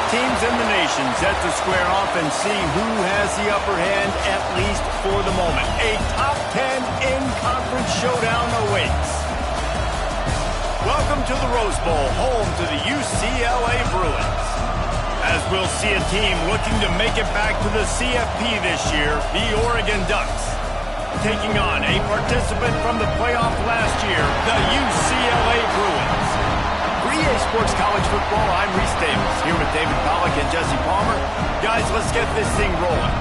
teams in the nation set to square off and see who has the upper hand, at least for the moment. A top 10 in-conference showdown awaits. Welcome to the Rose Bowl, home to the UCLA Bruins. As we'll see a team looking to make it back to the CFP this year, the Oregon Ducks. Taking on a participant from the playoff last year, the UCLA Bruins. For EA Sports College Football, I'm Reese Davis, here with David Pollack and Jesse Palmer. Guys, let's get this thing rolling.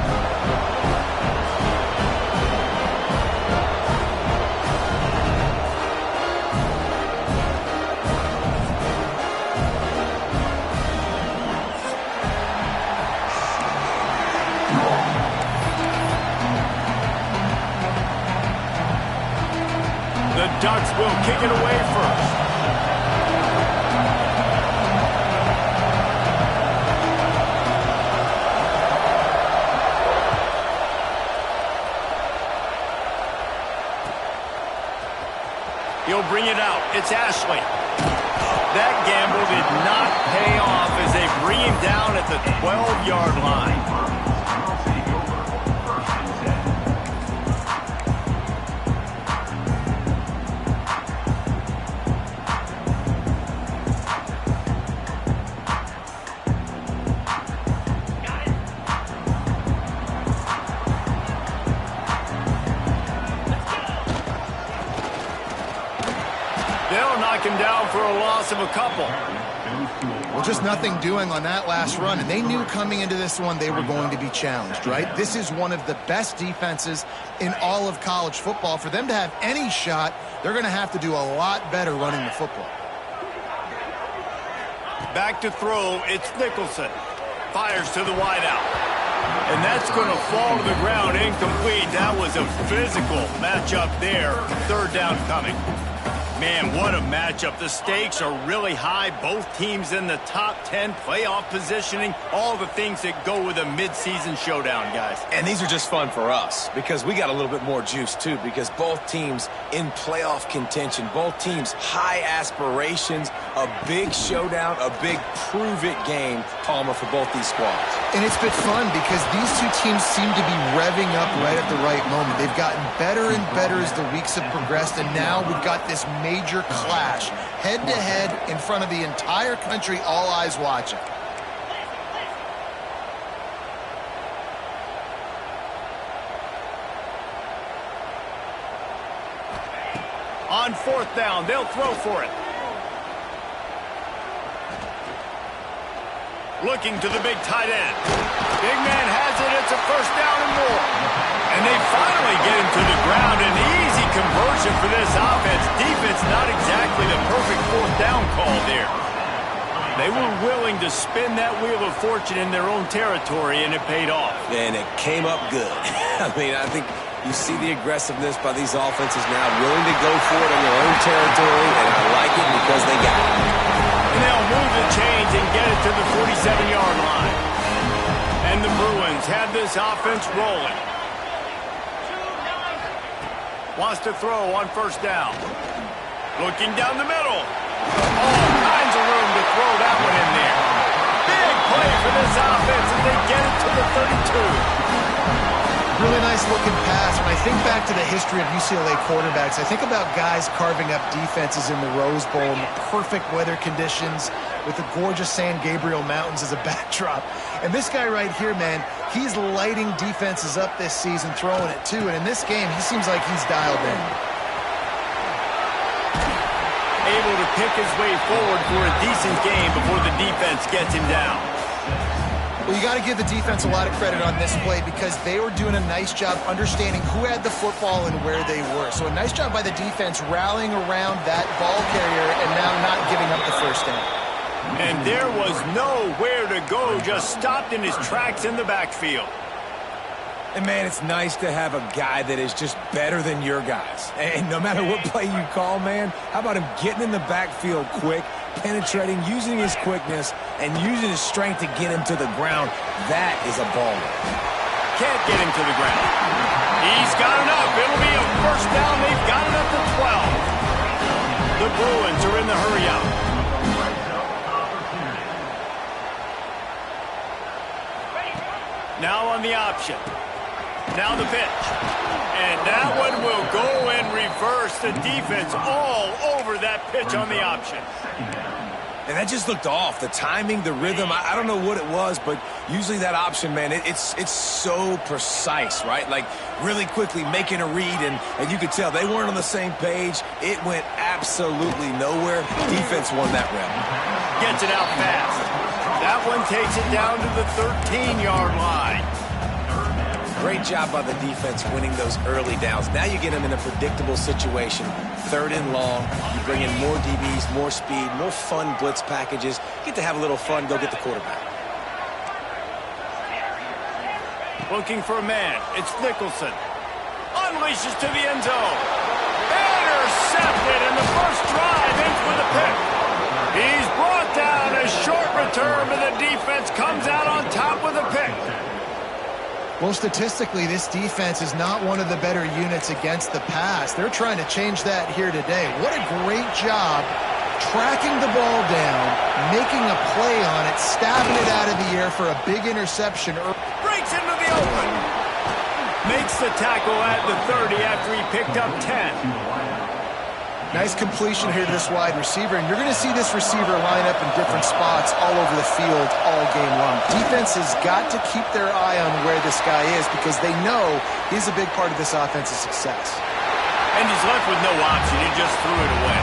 The Ducks will kick it away first. He'll bring it out. It's Ashley. That gamble did not pay off as they bring him down at the 12-yard line. Him down for a loss of a couple. Well, just nothing doing on that last run, and they knew coming into this one they were going to be challenged, right? This is one of the best defenses in all of college football. For them to have any shot, they're going to have to do a lot better running the football. Back to throw, it's Nicholson. Fires to the wideout. And that's going to fall to the ground incomplete. That was a physical matchup there. Third down coming. Man, what a matchup. The stakes are really high. Both teams in the top 10, playoff positioning, all the things that go with a midseason showdown, guys. And these are just fun for us because we got a little bit more juice, too, because both teams in playoff contention, both teams high aspirations, a big showdown, a big prove-it game, Palmer, for both these squads. And it's been fun because these two teams seem to be revving up right at the right moment. They've gotten better and better as the weeks have progressed, and now we've got this major clash, head-to-head in front of the entire country, all eyes watching. On fourth down, they'll throw for it. Looking to the big tight end. Big man has it. It's a first down and more. And they finally get him to the ground. An easy conversion for this offense. Defense not exactly the perfect fourth down call there. They were willing to spin that wheel of fortune in their own territory, and it paid off. And it came up good. I mean, I think you see the aggressiveness by these offenses now, willing to go for it in their own territory, and I like it because they got it. And they'll move the chains and get it to the 47-yard line. And the Bruins have this offense rolling. Wants to throw on first down. Looking down the middle. All kinds of room to throw that one in there. Big play for this offense as they get it to the 32. Really nice looking pass. When I think back to the history of UCLA quarterbacks, I think about guys carving up defenses in the Rose Bowl in the perfect weather conditions with the gorgeous San Gabriel Mountains as a backdrop. And this guy right here, man, he's lighting defenses up this season, throwing it too. And in this game, he seems like he's dialed in. Able to pick his way forward for a decent game before the defense gets him down. Well, you got to give the defense a lot of credit on this play because they were doing a nice job understanding who had the football and where they were. So a nice job by the defense rallying around that ball carrier and now not giving up the first down. And there was nowhere to go, just stopped in his tracks in the backfield. And, man, it's nice to have a guy that is just better than your guys. And no matter what play you call, man, how about him getting in the backfield quick, penetrating, using his quickness, and using his strength to get him to the ground? That is a baller. Can't get him to the ground. He's got enough. It'll be a first down. They've got it up to 12. The Bruins are in the hurry out. Now on the option. Now the pitch. And that one will go in reverse. The defense all over that pitch on the option. And that just looked off. The timing, the rhythm, I don't know what it was, but usually that option, man, it's so precise, right? Like really quickly making a read, and you could tell they weren't on the same page. It went absolutely nowhere. Defense won that round. Gets it out fast. That one takes it down to the 13-yard line. Great job by the defense winning those early downs. Now you get them in a predictable situation. 3rd and long. You bring in more DBs, more speed, more fun blitz packages. You get to have a little fun, go get the quarterback. Looking for a man. It's Nicholson. Unleashes to the end zone. Intercepted, and the first drive ends with a pick. He's brought down. A short return, but the defense comes out on top with a pick. Well, statistically, this defense is not one of the better units against the pass. They're trying to change that here today. What a great job tracking the ball down, making a play on it, stabbing it out of the air for a big interception. Breaks into the open. Makes the tackle at the 30 after he picked up 10. Nice completion here to this wide receiver, and you're going to see this receiver line up in different spots all over the field all game long. Defense has got to keep their eye on where this guy is because they know he's a big part of this offense's success. And he's left with no option. He just threw it away.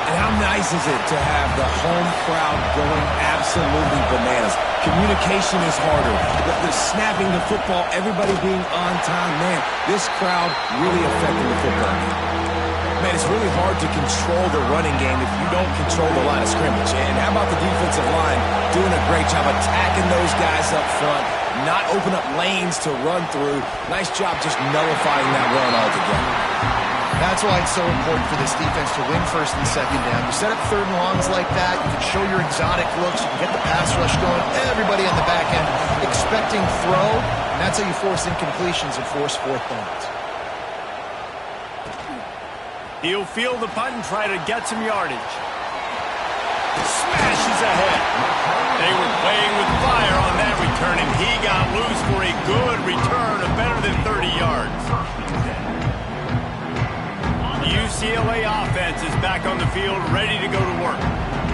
And how nice is it to have the home crowd going absolutely bananas? Communication is harder. The snapping the football, everybody being on time. Man, this crowd really affected the football game. Man, it's really hard to control the running game if you don't control the line of scrimmage. And how about the defensive line doing a great job attacking those guys up front, not open up lanes to run through. Nice job just nullifying that run altogether. That's why it's so important for this defense to win 1st and 2nd down. You set up 3rd and longs like that, you can show your exotic looks, you can get the pass rush going, everybody on the back end expecting throw, and that's how you force incompletions and force 4th downs. He'll field the punt and try to get some yardage. Smashes ahead. They were playing with fire on that return, and he got loose for a good return of better than 30 yards. The UCLA offense is back on the field, ready to go to work.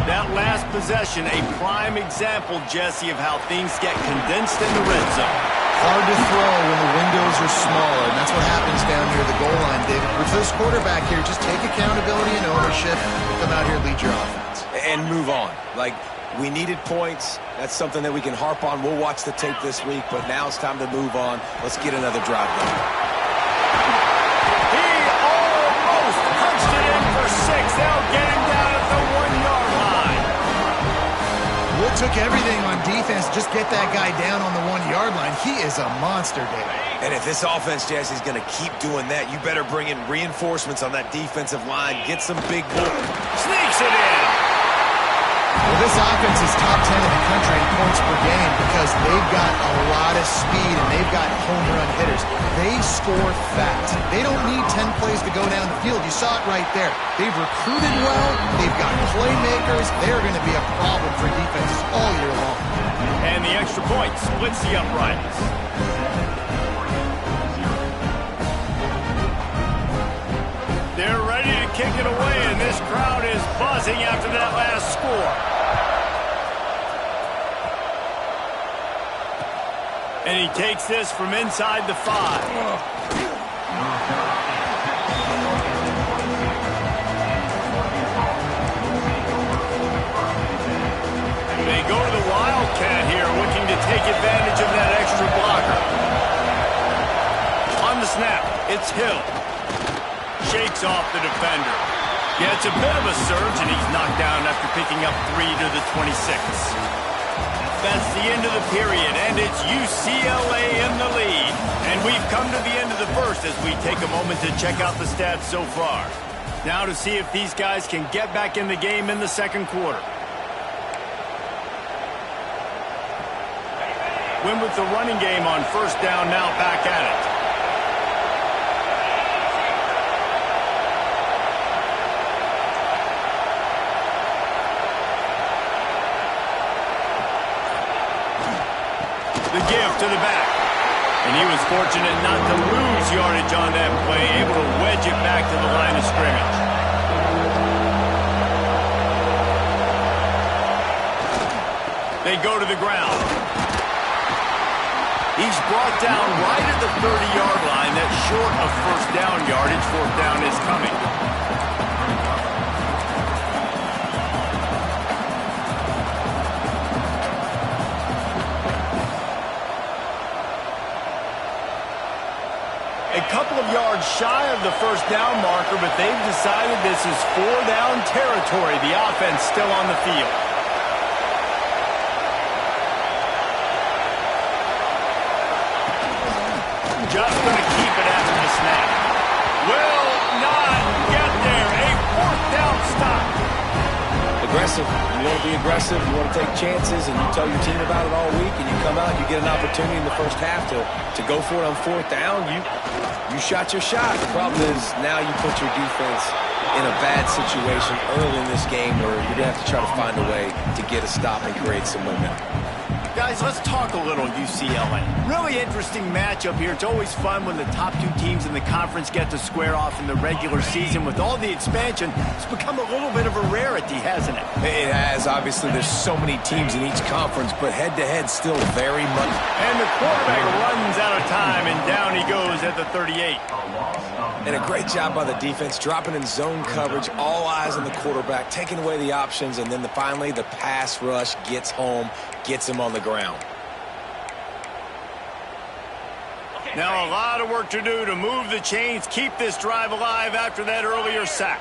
That last possession, a prime example, Jesse, of how things get condensed in the red zone. Hard to throw when the windows are smaller, and that's what happens down near the goal line, David. With this quarterback here, just take accountability and ownership, come out here and lead your offense. And move on. Like, we needed points. That's something that we can harp on. We'll watch the tape this week, but now it's time to move on. Let's get another drive going. He almost punched it in for 6. They'll get him down at the 1-yard line. It took everything on defense to just get that guy down on the 1-yard line. He is a monster, David. And if this offense, Jesse's going to keep doing that, you better bring in reinforcements on that defensive line. Get some big bull. Sneaks it in. Well, this offense is top 10 in the country in points per game because they've got a lot of speed and they've got home run hitters. They score fast. They don't need 10 plays to go down the field. You saw it right there. They've recruited well. They've got playmakers. They're going to be a problem for defenses all year long. And the extra point splits the uprights. They're ready to kick it away, and this crowd is buzzing after that last score. And he takes this from inside the 5. They go to the Wildcat here, looking to take advantage of that extra blocker. On the snap, it's Hill. Shakes off the defender. Yeah, it's a bit of a surge, and he's knocked down after picking up 3 to the 26. That's the end of the period, and it's UCLA in the lead. And we've come to the end of the first as we take a moment to check out the stats so far. Now to see if these guys can get back in the game in the second quarter. Win with the running game on first down, now back at it. The give to the back. And he was fortunate not to lose yardage on that play, able to wedge it back to the line of scrimmage. They go to the ground. He's brought down right at the 30-yard line. That's short of first down yardage. Fourth down is coming. A couple of yards shy of the first down marker, but they've decided this is 4-down territory. The offense still on the field. Just going to keep it after the snap. Will not get there. A fourth down stop. Aggressive. You want to be aggressive. You want to take chances, and you tell your team about it all week, and you come out, you get an opportunity in the first half to go for it on fourth down. You shot your shot. The problem is now you put your defense in a bad situation early in this game where you're going to have to try to find a way to get a stop and create some momentum. Guys, let's talk a little UCLA. Really interesting matchup here. It's always fun when the top two teams in the conference get to square off in the regular season. With all the expansion, it's become a little bit of a rarity, hasn't it? It has. Obviously, there's so many teams in each conference, but head-to-head still very much. And the quarterback runs out of time, and down he goes at the 38. And a great job by the defense, dropping in zone coverage, all eyes on the quarterback, taking away the options, and then finally the pass rush gets home, gets him on the ground. Now a lot of work to do to move the chains, keep this drive alive after that earlier sack.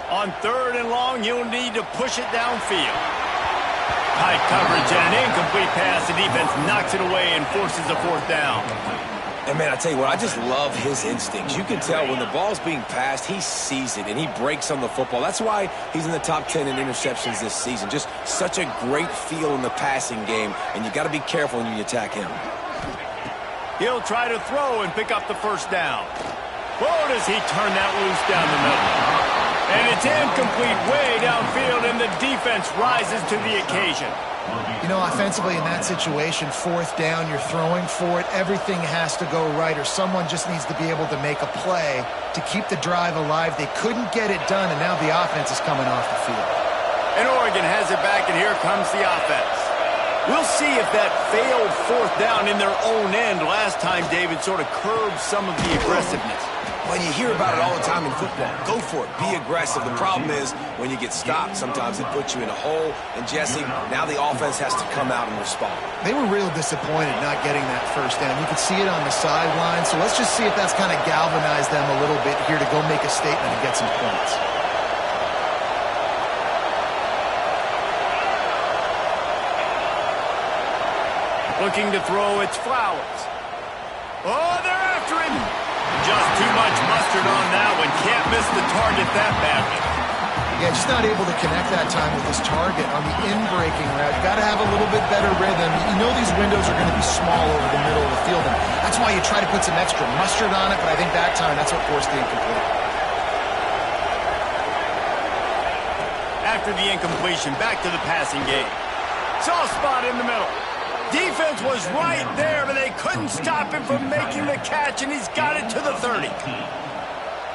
On 3rd and long, you'll need to push it downfield. High coverage and an incomplete pass. The defense knocks it away and forces a fourth down. And, man, I tell you what, I just love his instincts. You can tell when the ball's being passed, he sees it, and he breaks on the football. That's why he's in the top 10 in interceptions this season. Just such a great feel in the passing game, and you got to be careful when you attack him. He'll try to throw and pick up the first down. Whoa, does he turn that loose down the middle. And it's incomplete way downfield, and the defense rises to the occasion. You know, offensively in that situation, fourth down, you're throwing for it. Everything has to go right, or someone just needs to be able to make a play to keep the drive alive. They couldn't get it done, and now the offense is coming off the field. And Oregon has it back, and here comes the offense. We'll see if that failed fourth down in their own end last time, David, sort of curbed some of the aggressiveness. Well, you hear about it all the time in football. Go for it. Be aggressive. The problem is when you get stopped, sometimes it puts you in a hole. And, Jesse, now the offense has to come out and respond. They were real disappointed not getting that first down. You could see it on the sideline. So let's just see if that's kind of galvanized them a little bit here to go make a statement and get some points. Looking to throw, it's Flowers. Oh, they're after him. Just too much mustard on that one. Can't miss the target that badly. Yeah, just not able to connect that time with his target on the in-breaking route. Got to have a little bit better rhythm. You know these windows are going to be small over the middle of the field, and that's why you try to put some extra mustard on it, but I think that time that's what forced the incomplete. After the incompletion, back to the passing game. Soft spot in the middle. Defense was right there, but they couldn't stop him from making the catch, and he's got it to the 30.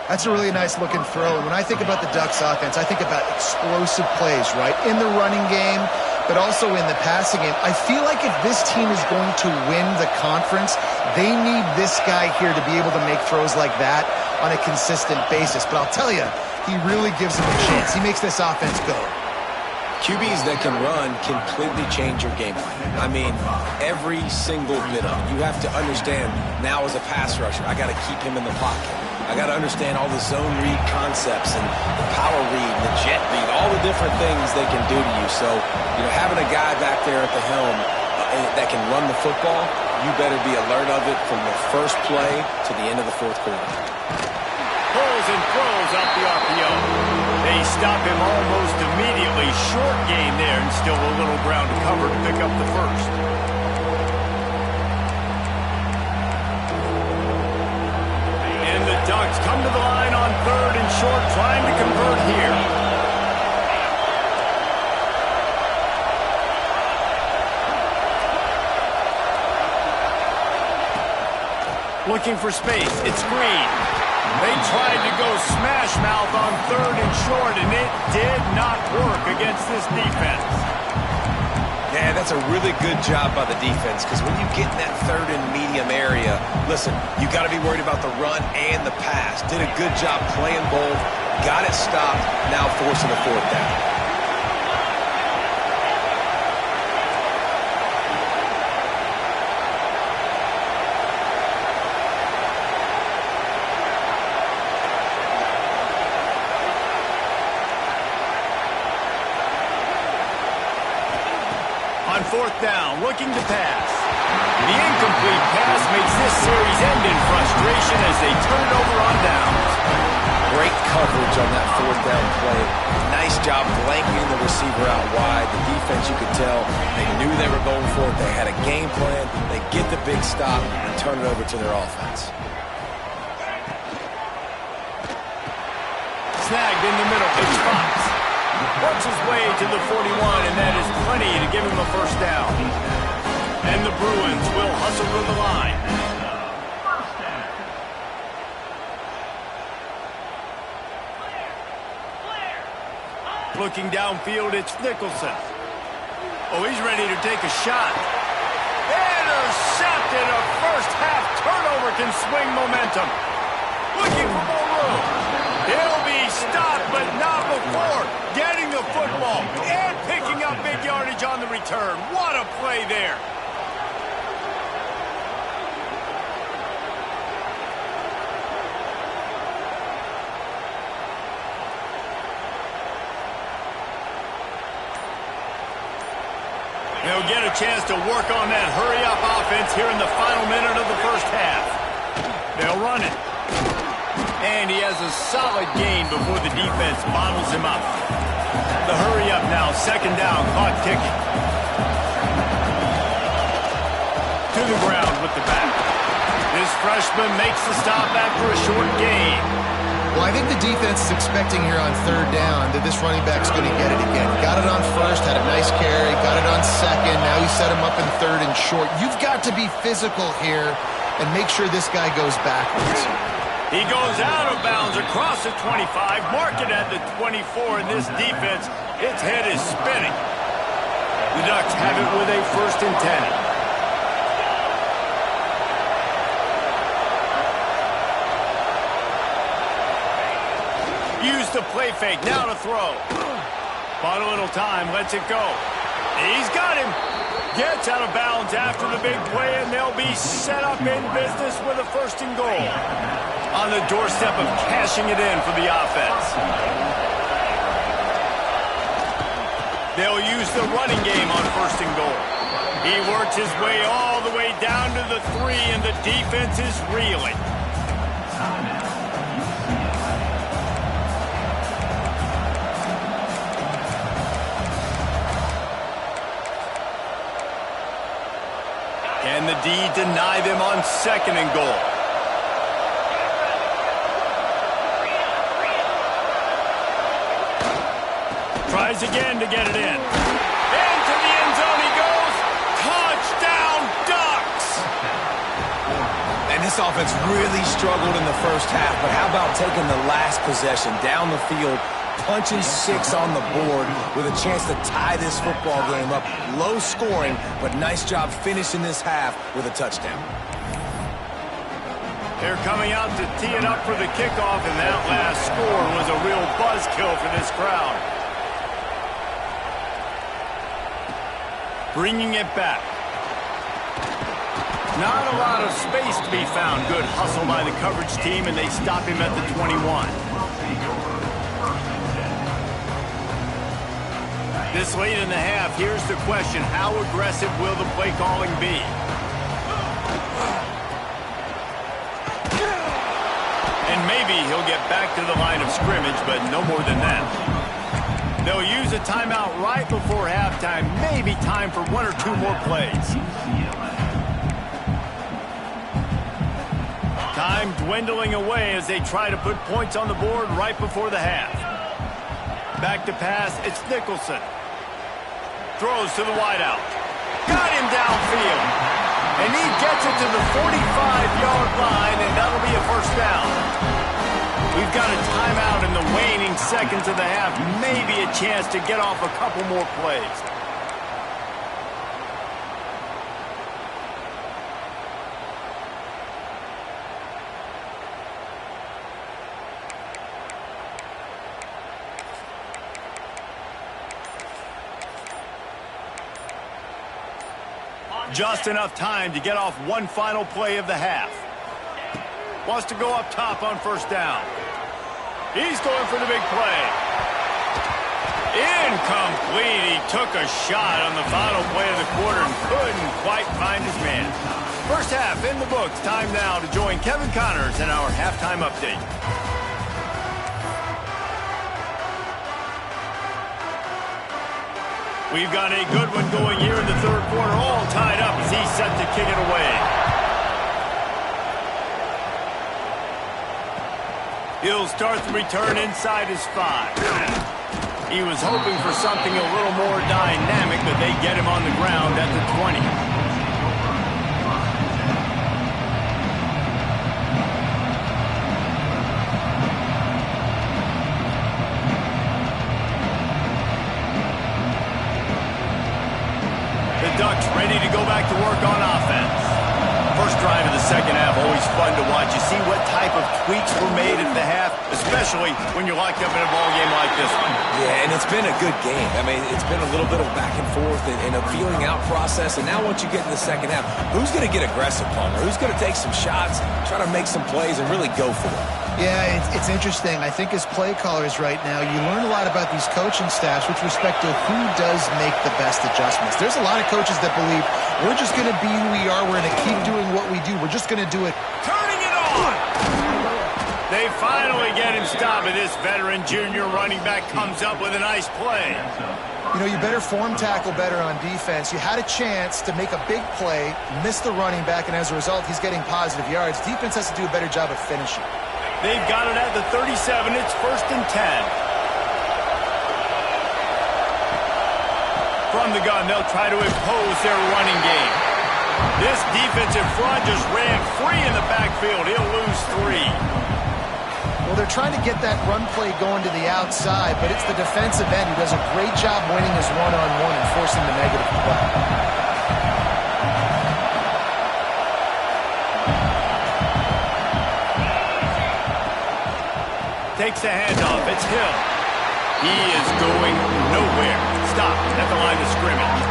That's a really nice-looking throw. And when I think about the Ducks offense, I think about explosive plays, right? In the running game, but also in the passing game. I feel like if this team is going to win the conference, they need this guy here to be able to make throws like that on a consistent basis. But I'll tell you, he really gives them a chance. He makes this offense go. QBs that can run completely change your game plan. I mean, every single bit of it. You have to understand now as a pass rusher, I got to keep him in the pocket. I got to understand all the zone read concepts and the power read and the jet read, all the different things they can do to you. So, you know, having a guy back there at the helm that can run the football, you better be alert of it from the first play to the end of the fourth quarter. Pulls and throws out the RPO. They stop him almost immediately. Short gain there, and still a little ground to cover to pick up the first. And the Ducks come to the line on 3rd and short, trying to convert here. Looking for space. It's Green. They tried to go smash mouth on 3rd and short, and it did not work against this defense. Yeah, that's a really good job by the defense, because when you get in that 3rd and medium area, listen, you got to be worried about the run and the pass. Did a good job playing both, got it stopped, now forcing a 4th down. On 4th down, looking to pass. The incomplete pass makes this series end in frustration as they turn it over on downs. Great coverage on that 4th down play. Nice job blanketing the receiver out wide. The defense, you could tell, they knew they were going for it. They had a game plan. They get the big stop and turn it over to their offense. Snagged in the middle. It's Fox. Works his way to the 41, and that is plenty to give him a 1st down. And the Bruins will hustle to the line. Looking downfield, it's Nicholson. Oh, he's ready to take a shot. Intercepted. A first-half turnover can swing momentum. Looking for more room. He'll be stopped, but not before getting the football and picking up big yardage on the return. What a play there. They'll get a chance to work on that hurry-up offense here in the final minute of the first half. They'll run it. And he has a solid gain before the defense bottles him up. The hurry-up now, 2nd down, clock ticking. To the ground with the back. This freshman makes the stop after a short gain. Well, I think the defense is expecting here on 3rd down that this running back's going to get it again. Got it on 1st, had a nice carry, got it on 2nd. Now he set him up in 3rd and short. You've got to be physical here and make sure this guy goes backwards. He goes out of bounds across the 25, mark it at the 24, and this defense, its head is spinning. The Ducks have it with a 1st and 10. Use the play fake, now to throw. Bought a little time, lets it go. He's got him. Gets out of bounds after the big play, and they'll be set up in business with a 1st and goal. On the doorstep of cashing it in for the offense. They'll use the running game on 1st and goal. He works his way all the way down to the 3, and the defense is reeling. Can the D deny them on 2nd and goal? Tries again to get it in. Into the end zone he goes. Touchdown, Ducks! And this offense really struggled in the first half, but how about taking the last possession down the field, punching 6 on the board with a chance to tie this football game up. Low scoring, but nice job finishing this half with a touchdown. They're coming out to tee it up for the kickoff, and that last score was a real buzzkill for this crowd. Bringing it back. Not a lot of space to be found. Good hustle by the coverage team, and they stop him at the 21. This late in the half, here's the question. How aggressive will the play calling be? And maybe he'll get back to the line of scrimmage, but no more than that. They'll use a timeout right before halftime. Maybe time for 1 or 2 more plays. Time dwindling away as they try to put points on the board right before the half. Back to pass, it's Nicholson. Throws to the wideout. Got him downfield. And he gets it to the 45-yard line, and that'll be a first down. We've got a timeout in the waning seconds of the half. Maybe a chance to get off a couple more plays. Just enough time to get off one final play of the half. Wants to go up top on first down. He's going for the big play. Incomplete. He took a shot on the final play of the quarter and couldn't quite find his man. First half in the books. Time now to join Kevin Connors in our halftime update. We've got a good one going here in the third quarter, all tied up as he's set to kick it away. He'll start the return inside his 5. He was hoping for something a little more dynamic, but they get him on the ground at the 20. Ducks ready to go back to work on offense. First drive of the second half, always fun to watch. You see what type of tweaks were made at the half, especially when you're locked up in a ball game like this one. Yeah, and it's been a good game. I mean, it's been a little bit of back and forth and a feeling out process. And now once you get in the second half, who's going to get aggressive, Palmer? Who's going to take some shots, try to make some plays, and really go for it? Yeah, it's interesting. I think as play callers right now, you learn a lot about these coaching staffs with respect to who does make the best adjustments. There's a lot of coaches that believe we're just going to be who we are. We're going to keep doing what we do. We're just going to do it. Turning it on! They finally get him stopped, and this veteran junior running back comes up with a nice play. You know, you better form tackle better on defense. You had a chance to make a big play, miss the running back, and as a result, he's getting positive yards. Defense has to do a better job of finishing. They've got it at the 37. It's 1st and 10. From the gun, they'll try to impose their running game. This defensive front just ran free in the backfield. He'll lose 3. Well, they're trying to get that run play going to the outside, but it's the defensive end who does a great job winning his one-on-one and forcing the negative play. Takes the handoff. It's Hill. He is going nowhere. Stopped at the line of scrimmage.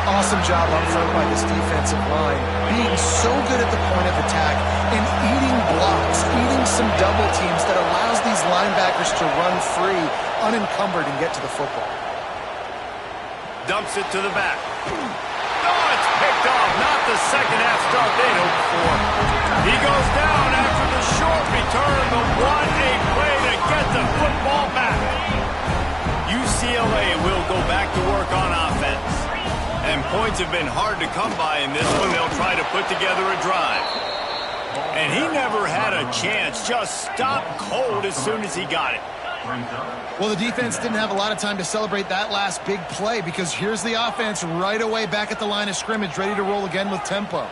Awesome job up front by this defensive line. Being so good at the point of attack and eating blocks, eating some double teams that allows these linebackers to run free, unencumbered, and get to the football. Dumps it to the back. Oh, it's picked off. Not the second half start they'd hoped for. He goes down after the short return. The 1-8 play to get the football back. UCLA will go back to work on offense. And points have been hard to come by in this one. They'll try to put together a drive. And he never had a chance. Just stopped cold as soon as he got it. Well, the defense didn't have a lot of time to celebrate that last big play because here's the offense right away back at the line of scrimmage, ready to roll again with tempo.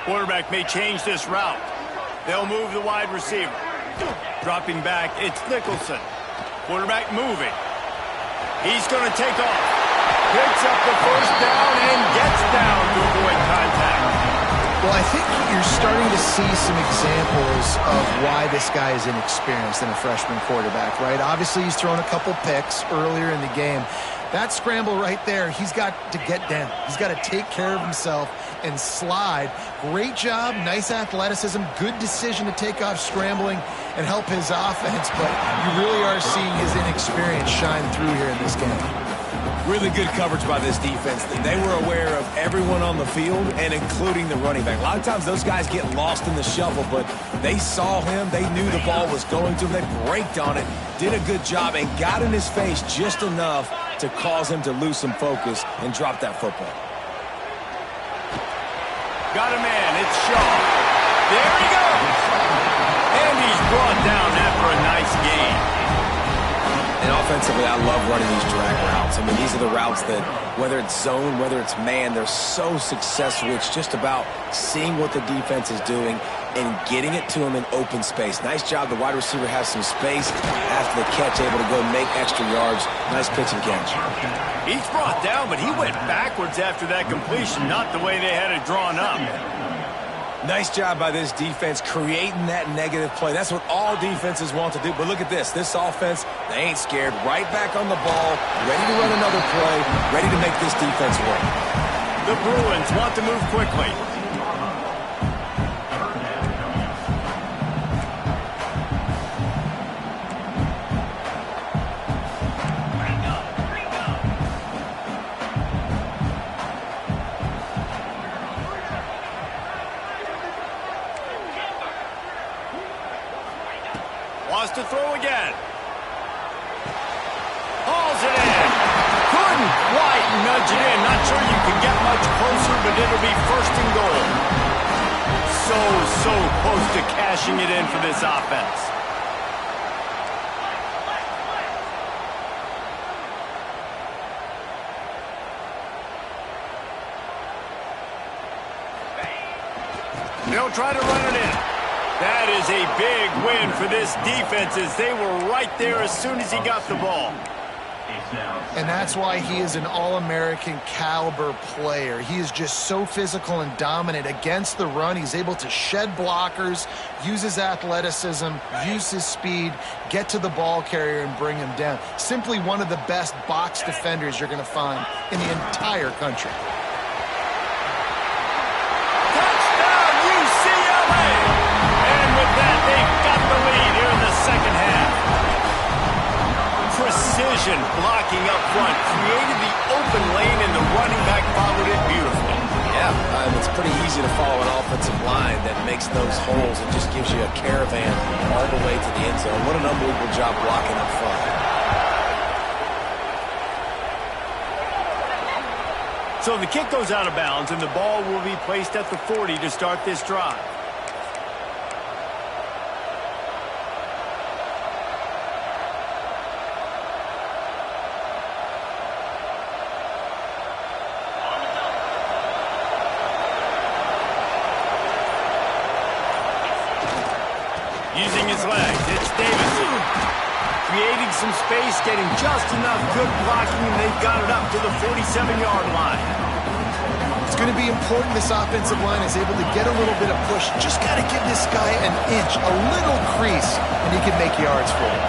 Quarterback may change this route. They'll move the wide receiver. Dropping back, it's Nicholson. Quarterback moving. He's going to take off. Picks up the first down and gets down to avoid contact. Well, I think you're starting to see some examples of why this guy is inexperienced in a freshman quarterback, right? Obviously, he's thrown a couple picks earlier in the game. That scramble right there, he's got to get down. He's got to take care of himself and slide. Great job, nice athleticism, good decision to take off scrambling and help his offense, but you really are seeing his inexperience shine through here in this game. Really good coverage by this defense. They were aware of everyone on the field and including the running back. A lot of times those guys get lost in the shuffle, but they saw him. They knew the ball was going to him. They braked on it, did a good job, and got in his face just enough to cause him to lose some focus and drop that football. Got a man. It's Shaw. There he goes. And he's brought down after a nice game. And And offensively, I love running these drag routes. I mean, these are the routes that, whether it's zone, whether it's man, they're so successful. It's just about seeing what the defense is doing and getting it to him in open space. Nice job. The wide receiver has some space after the catch, able to go make extra yards. Nice pitch and catch. He's brought down, but he went backwards after that completion, not the way they had it drawn up. Nice job by this defense creating that negative play. That's what all defenses want to do. But look at this. This offense, they ain't scared. Right back on the ball, ready to run another play, ready to make this defense work. The Bruins want to move quickly. Wants to throw again. Hauls it in. Couldn't quite nudge it in. Not sure you can get much closer, but it'll be first and goal. So close to cashing it in for this offense. They'll try to run it in. That is a big win for this defense as they were right there as soon as he got the ball. And that's why he is an All-American caliber player. He is just so physical and dominant against the run. He's able to shed blockers, use his athleticism, use his speed, get to the ball carrier and bring him down. Simply one of the best box defenders you're going to find in the entire country. Precision blocking up front, created the open lane, and the running back followed it beautifully. Yeah, it's pretty easy to follow an offensive line that makes those holes and just gives you a caravan all the way to the end zone. What an unbelievable job blocking up front. So the kick goes out of bounds, and the ball will be placed at the 40 to start this drive. Using his legs, it's Davison. Creating some space, getting just enough good blocking, and they've got it up to the 47-yard line. It's going to be important this offensive line is able to get a little bit of push. Just got to give this guy an inch, a little crease, and he can make yards for it.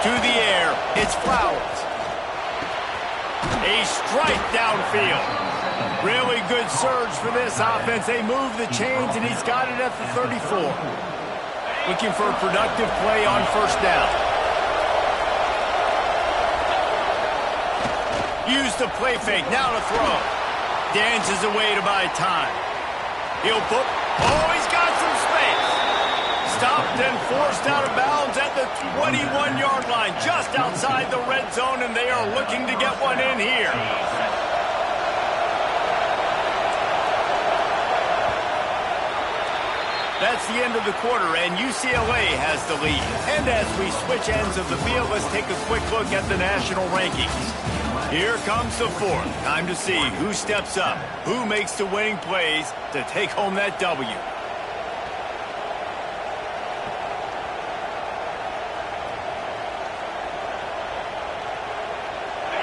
To the air, it's Flowers. A strike downfield. Really good surge for this offense. They move the chains, and he's got it at the 34. Looking for a productive play on first down. Use the play fake. Now to throw. Dances away to buy time. He'll put... Oh, he's got some space. Stopped and forced out of bounds at the 21-yard line, just outside the red zone, and they are looking to get one in here. That's the end of the quarter, and UCLA has the lead. And as we switch ends of the field, let's take a quick look at the national rankings. Here comes the fourth. Time to see who steps up, who makes the winning plays to take home that W.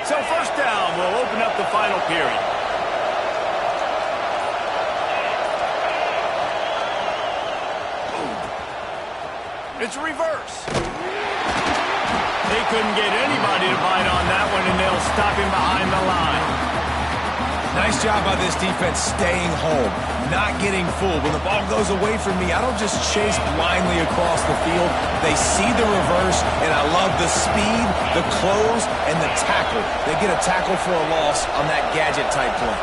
So first down, we'll open up the final period. It's a reverse. They couldn't get anybody to bite on that one, and they'll stop him behind the line. Nice job by this defense staying home, not getting fooled. When the ball goes away from me, I don't just chase blindly across the field. They see the reverse, and I love the speed, the close, and the tackle. They get a tackle for a loss on that gadget-type play.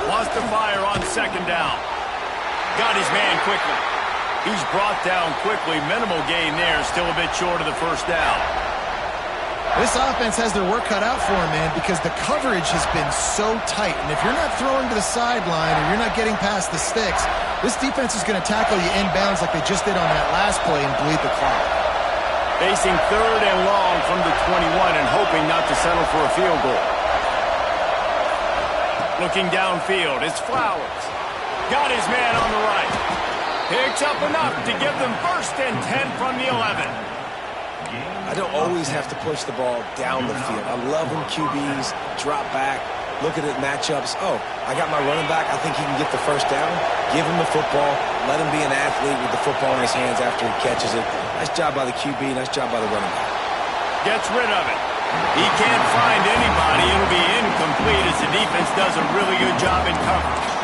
Wants to fire on second down. Got his man quickly. He's brought down quickly. Minimal gain there. Still a bit short of the first down. This offense has their work cut out for him, man, because the coverage has been so tight. And if you're not throwing to the sideline or you're not getting past the sticks, this defense is going to tackle you inbounds like they just did on that last play and bleed the clock. Facing 3rd and long from the 21 and hoping not to settle for a field goal. Looking downfield, it's Flowers. Got his man on the right. Picks up enough to give them 1st and 10 from the 11. I don't always have to push the ball down the field. I love when QBs drop back, look at it matchups. Oh, I got my running back. I think he can get the 1st down. Give him the football. Let him be an athlete with the football in his hands after he catches it. Nice job by the QB. Nice job by the running back. Gets rid of it. He can't find anybody. It'll be incomplete as the defense does a really good job in coverage.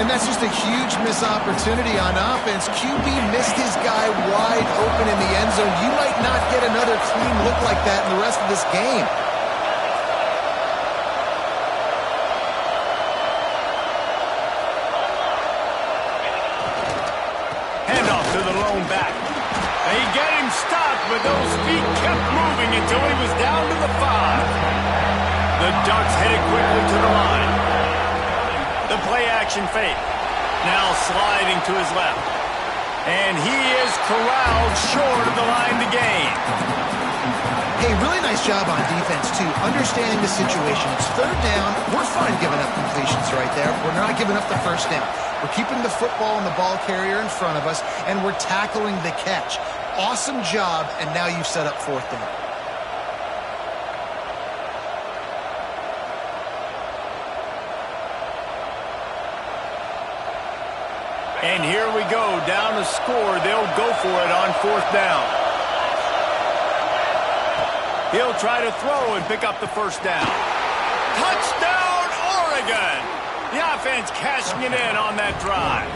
And that's just a huge missed opportunity on offense. QB missed his guy wide open in the end zone. You might not get another clean look like that in the rest of this game. Handoff to the lone back. They get him stopped, but those feet kept moving until he was down to the 5. The Ducks headed quickly to the line. The play-action fake. Now sliding to his left. And he is corralled short of the line to gain. Hey, really nice job on defense, too. Understanding the situation. It's 3rd down. We're fine giving up completions right there. We're not giving up the 1st down. We're keeping the football and the ball carrier in front of us, and we're tackling the catch. Awesome job, and now you've set up 4th down. And here we go, down to score. They'll go for it on 4th down. He'll try to throw and pick up the 1st down. Touchdown, Oregon! The offense cashing it in on that drive.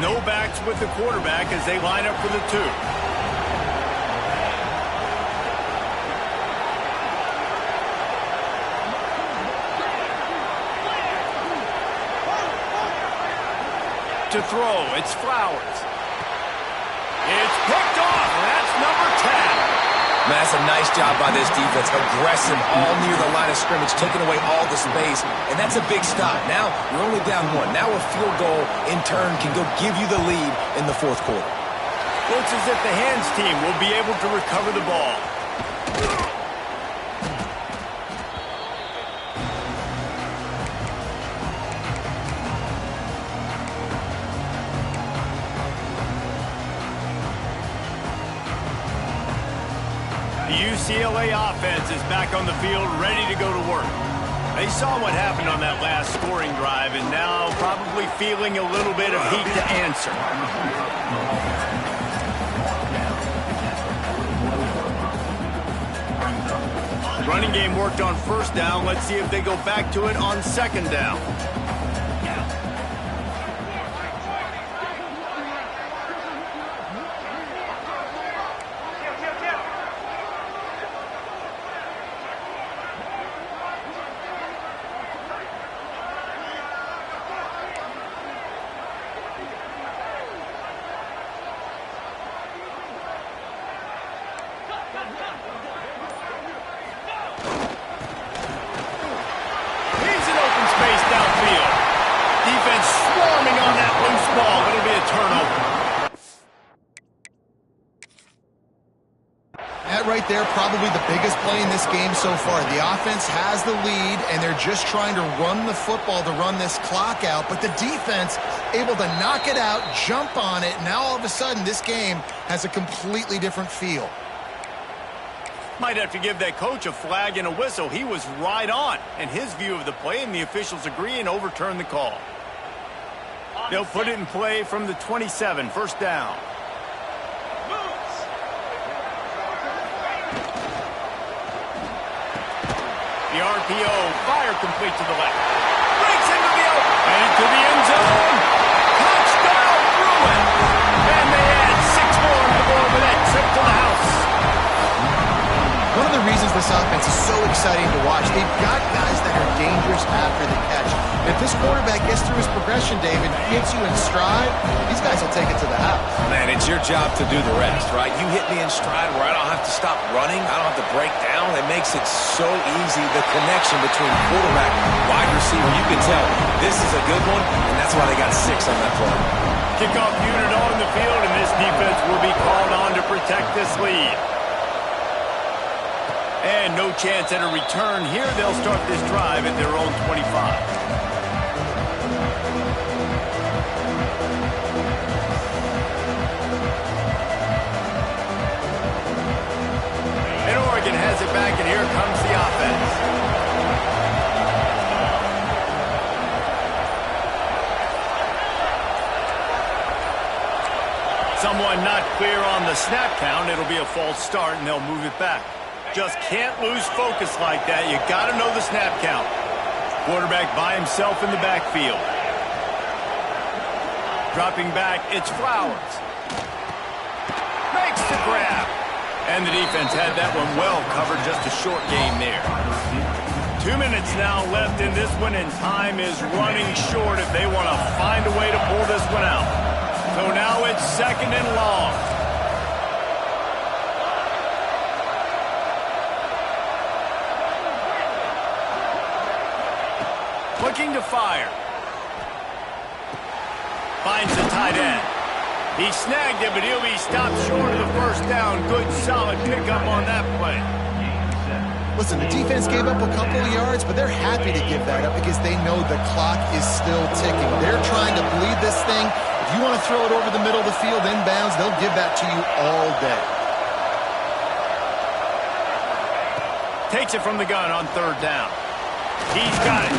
No backs with the quarterback as they line up for the 2. To throw, it's Flowers. It's picked off, and that's number 10. Man, that's a nice job by this defense. Aggressive, all near the line of scrimmage, taking away all the space, and that's a big stop. Now, you're only down 1. Now a field goal, in turn, can go give you the lead in the 4th quarter. Looks as if the hands team will be able to recover the ball. UCLA offense is back on the field, ready to go to work. They saw what happened on that last scoring drive, and now probably feeling a little bit of heat to answer. Running game worked on 1st down. Let's see if they go back to it on 2nd down. Swarming on that loose ball. It'll be a turnover. That right there, probably the biggest play in this game so far. The offense has the lead, and they're just trying to run the football to run this clock out. But the defense able to knock it out, jump on it. Now all of a sudden, this game has a completely different feel. Might have to give that coach a flag and a whistle. He was right on in his view of the play, and the officials agree and overturn the call. They'll put it in play from the 27, 1st down. The RPO, fire complete to the left. Breaks into the open, and into the end zone. Touchdown, Bruins! And they add 6 more to go over that trip to the house. One of the reasons this offense is so exciting to watch, they've got guys that are dangerous after the catch. If this quarterback gets through his progression, David, hits you in stride, these guys will take it to the house. Man, it's your job to do the rest, right? You hit me in stride where I don't have to stop running. I don't have to break down. It makes it so easy, the connection between quarterback and wide receiver. You can tell this is a good one, and that's why they got 6 on that play. Kickoff unit on the field, and this defense will be called on to protect this lead. And no chance at a return here. They'll start this drive at their own 25. Has it back, and here comes the offense. Someone not clear on the snap count. It'll be a false start, and they'll move it back. Just can't lose focus like that. You got to know the snap count. Quarterback by himself in the backfield. Dropping back, it's Flowers. Makes the grab. And the defense had that one well covered, just a short gain there. 2 minutes now left in this one, and time is running short if they want to find a way to pull this one out. So now it's 2nd and long. Looking to fire. Finds the tight end. He snagged it, but he'll be stopped short of the first down. Good, solid pickup on that play. Listen, the defense gave up a couple of yards, but they're happy to give that up because they know the clock is still ticking. They're trying to bleed this thing. If you want to throw it over the middle of the field inbounds, they'll give that to you all day. Takes it from the gun on 3rd down. He's got it.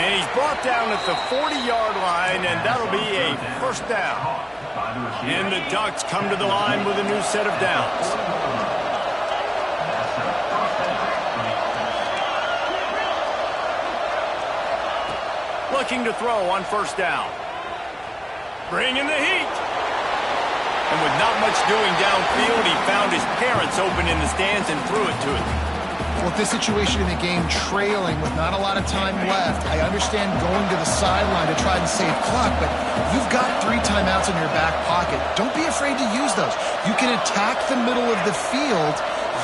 And he's brought down at the 40-yard line, and that'll be a first down. And the Ducks come to the line with a new set of downs. Looking to throw on 1st down. Bringing the heat. And with not much doing downfield, he found his parents open in the stands and threw it to him. With this situation in the game, trailing with not a lot of time left, I understand going to the sideline to try and save clock, but you've got 3 timeouts in your back pocket. Don't be afraid to use those. You can attack the middle of the field,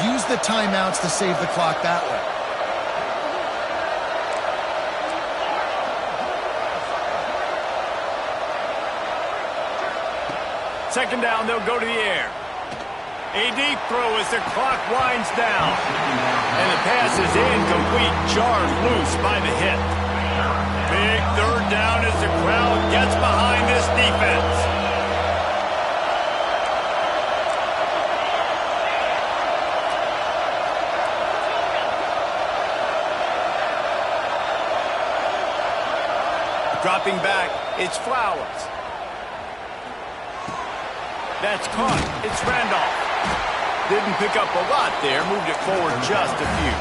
use the timeouts to save the clock that way. Second down, they'll go to the air. A deep throw as the clock winds down. And the pass is incomplete, jarred loose by the hit. Big 3rd down as the crowd gets behind this defense. Dropping back, it's Flowers. That's caught. It's Randolph. Didn't pick up a lot there. Moved it forward just a few.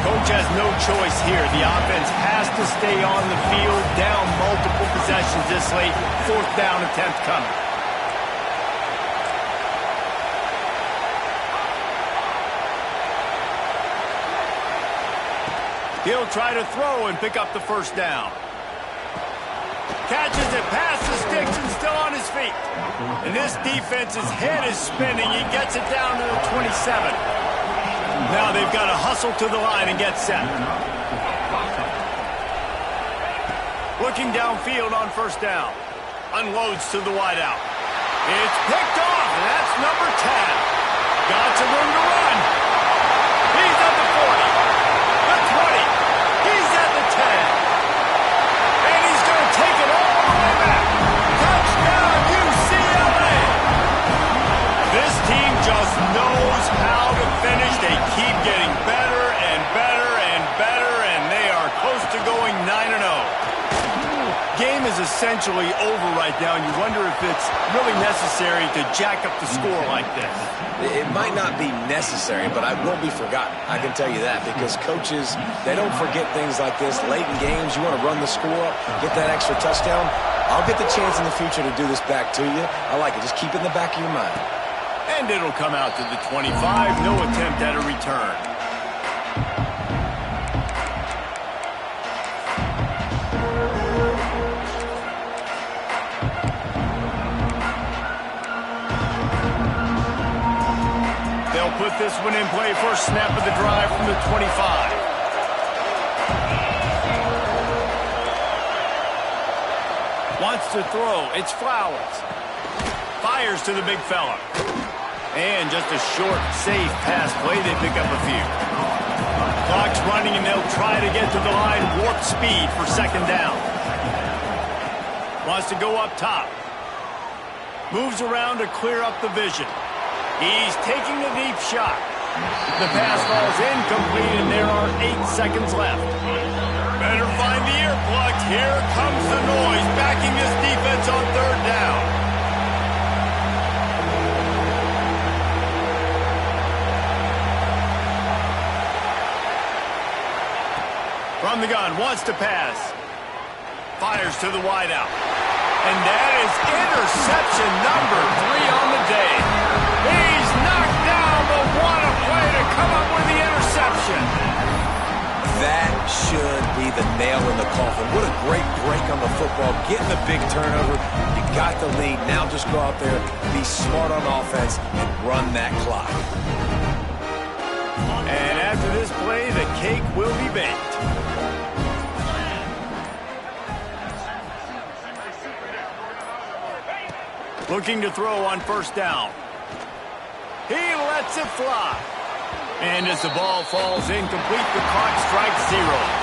Coach has no choice here. The offense has to stay on the field, down multiple possessions this late. 4th down attempt coming. He'll try to throw and pick up the 1st down. Catches it past the sticks and still on his feet. And this defense's head is spinning. He gets it down to the 27. Now they've got to hustle to the line and get set. Looking downfield on 1st down. Unloads to the wideout. It's picked off, and that's number 10. Got some room to run. He's at the 40. The 20. He's at the 10. Take it all the way back. Touchdown, UCLA. This team just knows how to finish. They keep getting better and better and better, and they are close to going 9-0. Game is essentially over right now, and you wonder if it's really necessary to jack up the score like this. It might not be necessary, but I won't be forgotten. I can tell you that, because coaches, they don't forget things like this. Late in games, you want to run the score up, get that extra touchdown. I'll get the chance in the future to do this back to you. I like it. Just keep it in the back of your mind. And it'll come out to the 25. No attempt at a return. put this one in play for a snap of the drive from the 25. Wants to throw. It's Flowers. Fires to the big fella. And just a short, safe pass play. They pick up a few. Clock's running, and they'll try to get to the line. Warp speed for second down. Wants to go up top. Moves around to clear up the vision. He's taking the deep shot. The pass falls incomplete, and there are 8 seconds left. Better find the earplugs. Here comes the noise, backing this defense on third down. From the gun, wants to pass. Fires to the wideout. And that is interception number 3 on the day. He's knocked down, but what a play to come up with the interception. That should be the nail in the coffin. What a great break on the football. Getting the big turnover. You got the lead. Now just go out there, be smart on offense, and run that clock. And after this play, the cake will be baked. Looking to throw on first down. He lets it fly. And as the ball falls incomplete, the clock strikes 0.